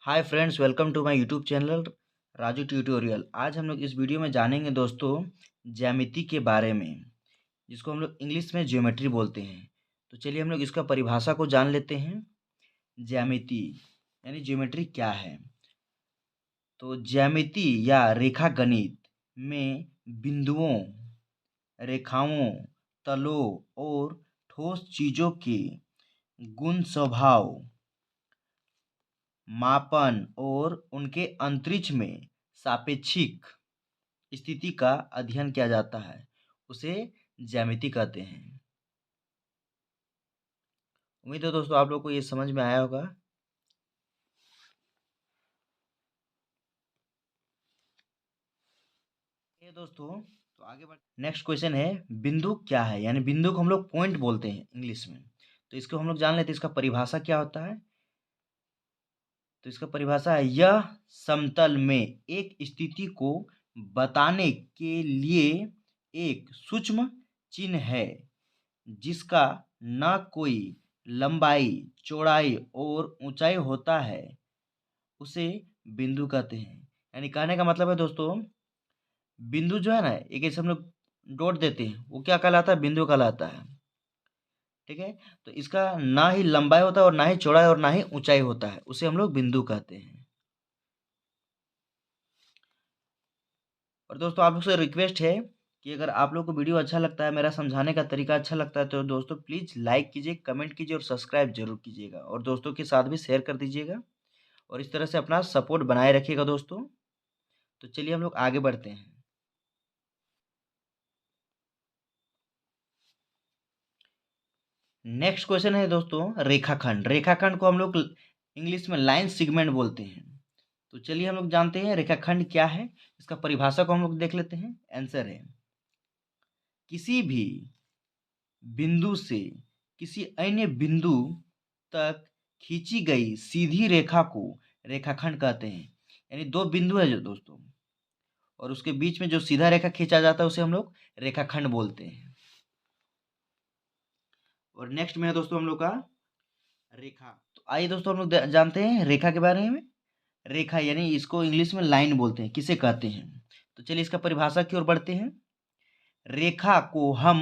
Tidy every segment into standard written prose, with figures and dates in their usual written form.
Hi friends, welcome to my YouTube channel Raju tutorial. आज हम लोग इस वीडियो में जानेंगे दोस्तों ज्यामिति के बारे में, जिसको हम लोग इंग्लिश में ज्योमेट्री बोलते हैं। तो चलिए हम लोग इसका परिभाषा को जान लेते हैं। ज्यामिति यानी ज्योमेट्री क्या है। तो ज्यामिति या रेखा गणित में बिंदुओं, रेखाओं, तलों और ठोस चीजों के गुण स्वभाव, मापन और उनके अंतरिक्ष में सापेक्षिक स्थिति का अध्ययन किया जाता है, उसे ज्यामिति कहते हैं। उम्मीद है दोस्तों आप लोग को ये समझ में आया होगा। ये दोस्तों तो आगे बढ़ नेक्स्ट क्वेश्चन है, बिंदु क्या है। यानी बिंदु को हम लोग पॉइंट बोलते हैं इंग्लिश में। तो इसको हम लोग जान लेते हैं, इसका परिभाषा क्या होता है। तो इसका परिभाषा है, यह समतल में एक स्थिति को बताने के लिए एक सूक्ष्म चिन्ह है जिसका न कोई लंबाई, चौड़ाई और ऊंचाई होता है, उसे बिंदु कहते हैं। यानी कहने का मतलब है दोस्तों, बिंदु जो है ना, एक ऐसे हम लोग डॉट देते हैं, वो क्या कहलाता है, बिंदु कहलाता है। ठीक है, तो इसका ना ही लंबाई होता है और ना ही चौड़ाई और ना ही ऊंचाई होता है, उसे हम लोग बिंदु कहते हैं। और दोस्तों आप लोग से रिक्वेस्ट है कि अगर आप लोग को वीडियो अच्छा लगता है, मेरा समझाने का तरीका अच्छा लगता है, तो दोस्तों प्लीज़ लाइक कीजिए, कमेंट कीजिए और सब्सक्राइब जरूर कीजिएगा, और दोस्तों के साथ भी शेयर कर दीजिएगा, और इस तरह से अपना सपोर्ट बनाए रखिएगा दोस्तों। तो चलिए हम लोग आगे बढ़ते हैं। नेक्स्ट क्वेश्चन है दोस्तों, रेखाखंड। रेखाखंड को हम लोग इंग्लिश में लाइन सेगमेंट बोलते हैं। तो चलिए हम लोग जानते हैं रेखाखंड क्या है। इसका परिभाषा को हम लोग देख लेते हैं। आंसर है, किसी भी बिंदु से किसी अन्य बिंदु तक खींची गई सीधी रेखा को रेखाखंड कहते हैं। यानी दो बिंदु है जो दोस्तों, और उसके बीच में जो सीधा रेखा खींचा जाता है उसे हम लोग रेखाखंड बोलते हैं। और नेक्स्ट में है दोस्तों हम लोग का रेखा। तो आइए दोस्तों हम लोग जानते हैं रेखा के बारे में। रेखा यानी इसको इंग्लिश में लाइन बोलते हैं, किसे कहते हैं। तो चलिए इसका परिभाषा की ओर बढ़ते हैं। रेखा को हम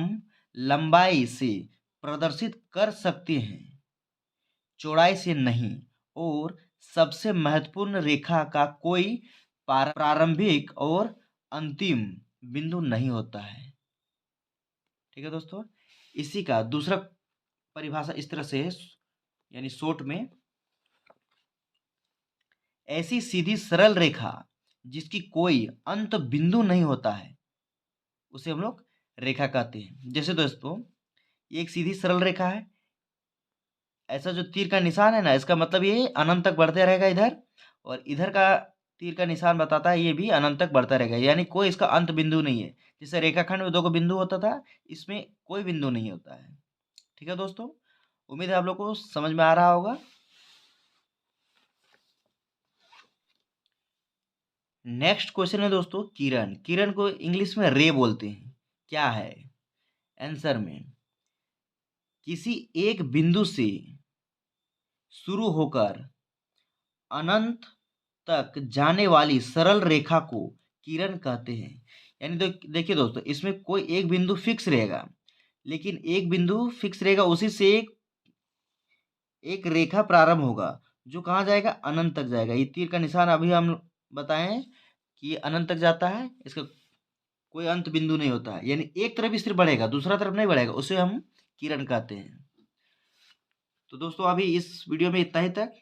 लंबाई से प्रदर्शित कर सकते हैं, चौड़ाई से नहीं, और सबसे महत्वपूर्ण, रेखा का कोई प्रारंभिक और अंतिम बिंदु नहीं होता है। ठीक है दोस्तों, इसी का दूसरा परिभाषा इस तरह से है, यानी शॉर्ट में, ऐसी सीधी सरल रेखा जिसकी कोई अंत बिंदु नहीं होता है, उसे हम लोग रेखा कहते हैं। जैसे दोस्तों ये एक सीधी सरल रेखा है, ऐसा जो तीर का निशान है ना, इसका मतलब ये अनंत तक बढ़ते रहेगा इधर, और इधर का तीर का निशान बताता है ये भी अनंत तक बढ़ता रहेगा, यानी कोई इसका अंत बिंदु नहीं है। जैसे रेखाखंड में दो को बिंदु होता था, इसमें कोई बिंदु नहीं होता है। ठीक है दोस्तों, उम्मीद है आप लोग को समझ में आ रहा होगा। नेक्स्ट क्वेश्चन है दोस्तों, किरण। किरण को इंग्लिश में रे बोलते हैं। क्या है आंसर में, किसी एक बिंदु से शुरू होकर अनंत तक जाने वाली सरल रेखा को किरण कहते हैं। यानी देखिए दोस्तों, इसमें कोई एक बिंदु फिक्स रहेगा, लेकिन एक बिंदु फिक्स रहेगा, उसी से एक रेखा प्रारंभ होगा, जो कहाँ जाएगा, अनंत तक जाएगा। ये तीर का निशान अभी हम बताएं कि ये अनंत तक जाता है, इसका कोई अंत बिंदु नहीं होता है, यानी एक तरफ ही सिर्फ बढ़ेगा, दूसरा तरफ नहीं बढ़ेगा, उसे हम किरण कहते हैं। तो दोस्तों अभी इस वीडियो में इतना ही तक।